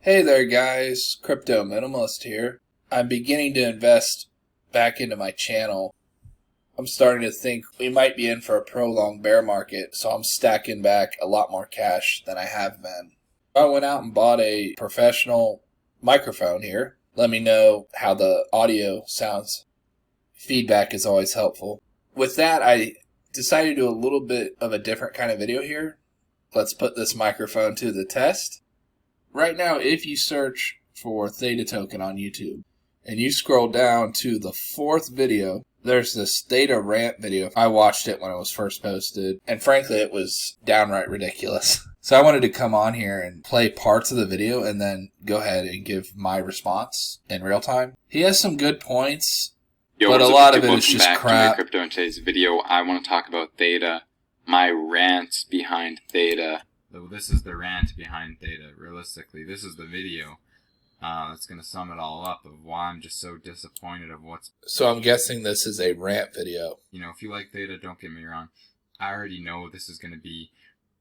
Hey there guys, Crypto Minimalist here. I'm beginning to invest back into my channel. I'm starting to think we might be in for a prolonged bear market, so I'm stacking back a lot more cash than I have been. I went out and bought a professional microphone here. Let me know how the audio sounds. Feedback is always helpful. With that, I decided to do a little bit of a different kind of video here. Let's put this microphone to the test. Right now, if you search for Theta token on YouTube and you scroll down to the fourth video, there's this Theta RANT video. I watched it when it was first posted, and frankly, it was downright ridiculous. So I wanted to come on here and play parts of the video and then go ahead and give my response in real time. He has some good points, but a lot of it is just crap. To Crypto. In today's video, I want to talk about Theta, my rants behind Theta. So this is the rant behind Theta. Realistically, this is the video that's going to sum it all up of why I'm just so disappointed of what's... So I'm guessing this is a rant video. You know, if you like Theta, don't get me wrong. I already know this is going to be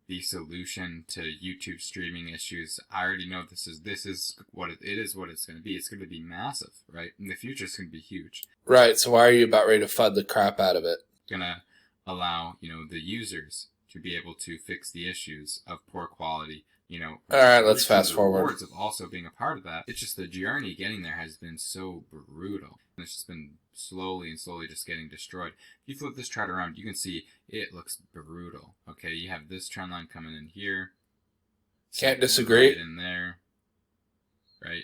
the solution to YouTube streaming issues. I already know this is what it is what it's going to be. It's going to be massive, right? In the future, it's going to be huge. Right, so why are you about ready to FUD the crap out of it? It's going to allow, the users to be able to fix the issues of poor quality, All right, let's fast forward. Rewards of also being a part of that. It's just the journey getting there has been so brutal. It's just been slowly just getting destroyed. If you flip this chart around, you can see it looks brutal. Okay, you have this trend line coming in here. Can't disagree. Right in there, right?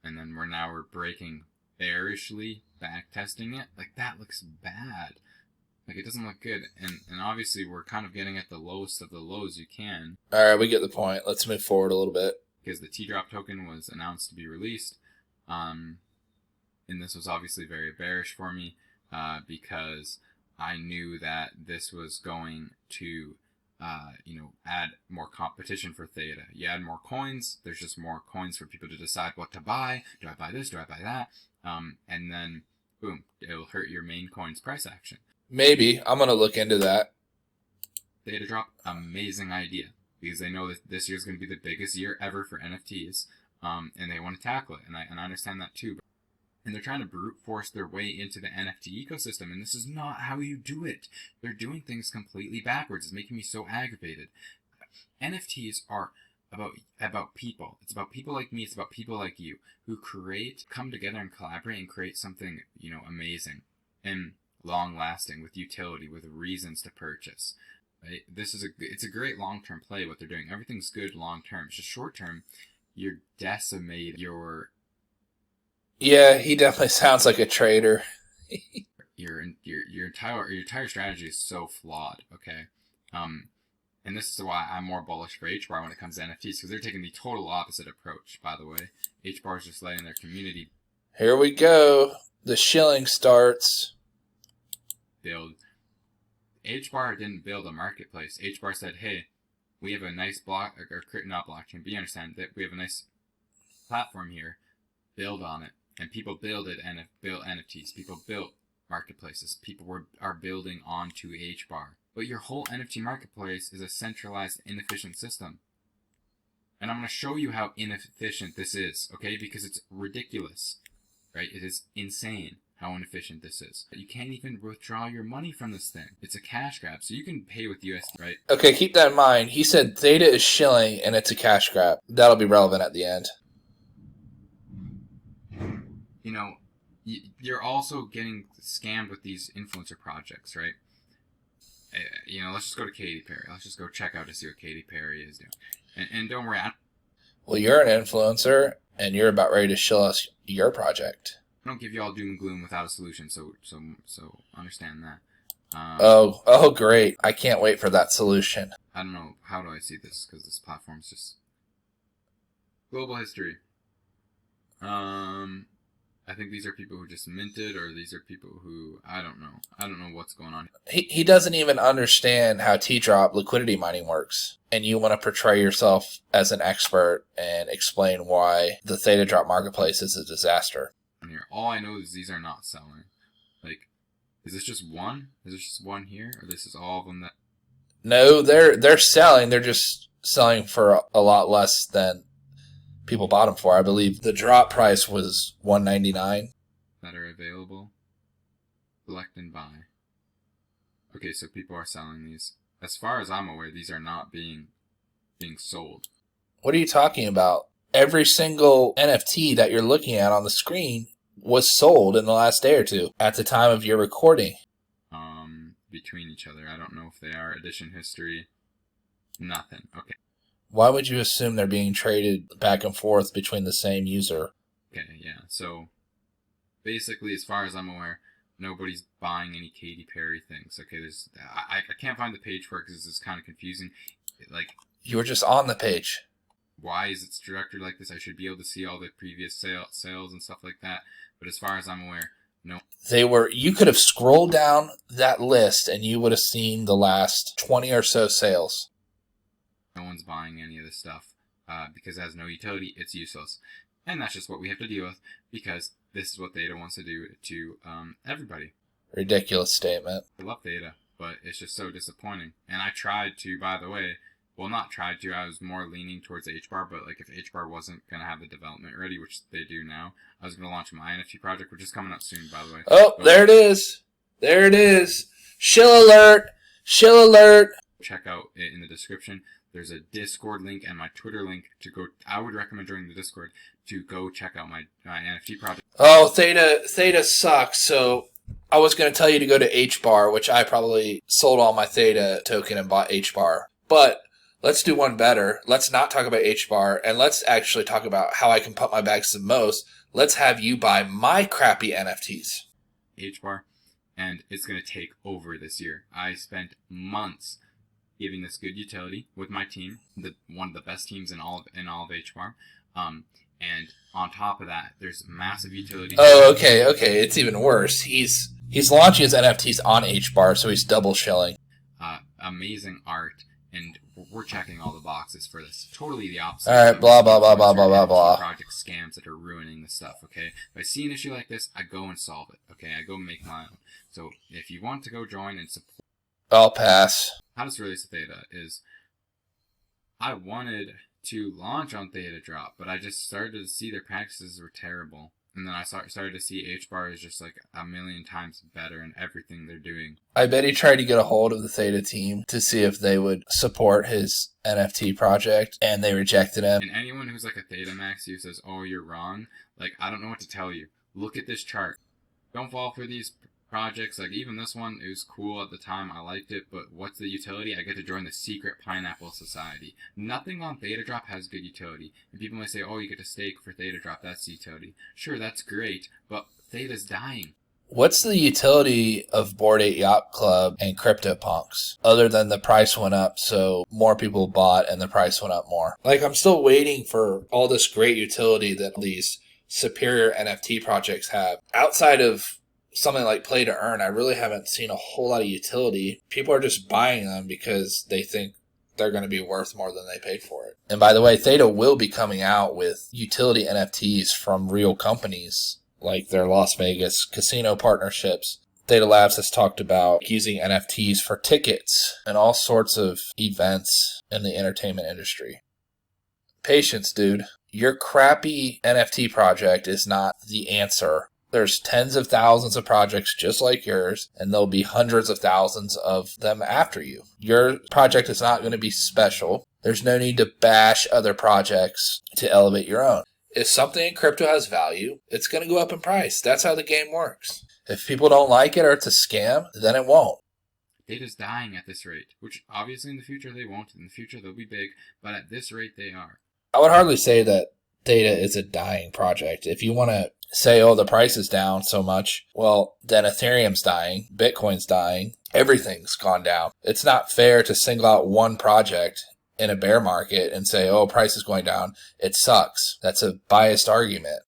And then we're breaking bearishly, back testing it. Like, that looks bad. Like, it doesn't look good, and obviously we're kind of getting at the lowest of the lows you can. Alright, we get the point. Let's move forward a little bit. Because the T-Drop token was announced to be released, and this was obviously very bearish for me, because I knew that this was going to, add more competition for Theta. You add more coins, there's just more coins for people to decide what to buy. Do I buy this? Do I buy that? And then, boom, it'll hurt your main coin's price action. Maybe. I'm going to look into that. Theta Drop, amazing idea. Because they know that this year's going to be the biggest year ever for NFTs. And they want to tackle it. And I understand that too. And they're trying to brute force their way into the NFT ecosystem. And this is not how you do it. They're doing things completely backwards. It's making me so aggravated. NFTs are about people. It's about people like me. It's about people like you who come together and collaborate and create something, amazing. And long-lasting, with utility, with reasons to purchase. Right? It's a great long-term play. What they're doing, everything's good long-term. It's just short-term. You're decimating your. Yeah, he definitely sounds like a trader. your entire strategy is so flawed. Okay, and this is why I'm more bullish for HBAR when it comes to NFTs, because they're taking the total opposite approach. By the way, HBAR is just letting their community. Here we go. The shilling starts. Build. HBAR didn't build a marketplace. HBAR said, hey, we have a nice not blockchain, but you understand that we have a nice platform here. Build on it. And people built NFTs. People built marketplaces. People are building onto HBAR. But your whole NFT marketplace is a centralized, inefficient system. And I'm going to show you how inefficient this is, okay? Because it's ridiculous, right? It is insane how inefficient this is. You can't even withdraw your money from this thing. It's a cash grab, so you can pay with USD, right? Okay, keep that in mind. He said Theta is shilling and it's a cash grab. That'll be relevant at the end. You're also getting scammed with these influencer projects, right? Let's just go to Katy Perry. Let's just go check out to see what Katy Perry is doing. And don't worry. Well, you're an influencer, and you're about ready to shill us your project. I don't give you all doom and gloom without a solution, so understand that. Oh, great. I can't wait for that solution. I don't know, how do I see this? Because this platform's just... Global history. I think these are people who just minted, or these are people who... I don't know. I don't know what's going on. He doesn't even understand how T-Drop liquidity mining works. And you want to portray yourself as an expert and explain why the Theta Drop marketplace is a disaster. Here. All I know is these are not selling. Like, is this just one? Is this just one here? Or this is all of them that... No, they're selling. They're just selling for a lot less than people bought them for. I believe the drop price was $199. That are available. Collect and buy. Okay, so people are selling these. As far as I'm aware, these are not being sold. What are you talking about? Every single NFT that you're looking at on the screen was sold in the last day or two at the time of your recording. Between each other. I don't know if they are. Edition history. Nothing. Okay. Why would you assume they're being traded back and forth between the same user? Okay, yeah. So, basically, as far as I'm aware, nobody's buying any Katy Perry things. Okay, I can't find the page for it because this is kind of confusing. Like, you were just on the page. Why is it structured like this? I should be able to see all the previous sales and stuff like that. But as far as I'm aware, no. You could have scrolled down that list and you would have seen the last 20 or so sales. No one's buying any of this stuff because it has no utility. It's useless. And that's just what we have to deal with because this is what Theta wants to do to everybody. Ridiculous statement. I love Theta, but it's just so disappointing. And I tried to, by the way, well, not tried to, I was more leaning towards HBAR, but like if HBAR wasn't going to have the development ready, which they do now, I was going to launch my NFT project, which is coming up soon, by the way. Oh, there it is. There it is. Shill alert. Shill alert. Check out it in the description. There's a Discord link and my Twitter link to go. I would recommend joining the Discord to go check out my NFT project. Oh, Theta sucks. So I was going to tell you to go to HBAR, which I probably sold all my Theta token and bought HBAR. But let's do one better. Let's not talk about HBAR, and let's actually talk about how I can pump my bags the most. Let's have you buy my crappy NFTs. HBAR, and it's going to take over this year. I spent months giving this good utility with my team, one of the best teams in all of HBAR. And on top of that, there's massive utility. Oh, okay. It's even worse. He's launching his NFTs on HBAR, so he's double shilling. Amazing art, and we're checking all the boxes for this. Totally the opposite. All right, blah, blah, blah, blah, blah, blah, blah. Project scams that are ruining the stuff, okay? If I see an issue like this, I go and solve it, okay? I go make my own. So if you want to go join and support... I'll pass. How this relates to Theta is I wanted to launch on Theta Drop, but I just started to see their practices were terrible. And then I started to see HBAR is just like a million times better in everything they're doing. I bet he tried to get a hold of the Theta team to see if they would support his NFT project, and they rejected him. And anyone who's like a Theta Max who says, oh, you're wrong, like, I don't know what to tell you. Look at this chart. Don't fall for these projects. Like, even this one, it was cool at the time. I liked it, but what's the utility? I get to join the secret Pineapple Society. Nothing on Theta Drop has good utility. And people may say, oh, you get to stake for Theta Drop. That's utility. Sure, that's great, but Theta's dying. What's the utility of Bored Ape Yacht Club and CryptoPunks other than the price went up, so more people bought and the price went up more? Like, I'm still waiting for all this great utility that these superior NFT projects have. Outside of something like Play to Earn, I really haven't seen a whole lot of utility. People are just buying them because they think they're going to be worth more than they paid for it. And by the way, Theta will be coming out with utility NFTs from real companies, like their Las Vegas casino partnerships. Theta Labs has talked about using NFTs for tickets and all sorts of events in the entertainment industry. Patience, dude. Your crappy NFT project is not the answer. There's tens of thousands of projects just like yours, and there'll be hundreds of thousands of them after you. Your project is not going to be special. There's no need to bash other projects to elevate your own. If something in crypto has value, it's going to go up in price. That's how the game works. If people don't like it or it's a scam, then it won't. Theta's dying at this rate, which obviously in the future they won't. In the future they'll be big, but at this rate they are. I would hardly say that Theta is a dying project. If you want to say, oh, the price is down so much, well, then Ethereum's dying, Bitcoin's dying, everything's gone down. It's not fair to single out one project in a bear market and say, oh, price is going down. It sucks. That's a biased argument.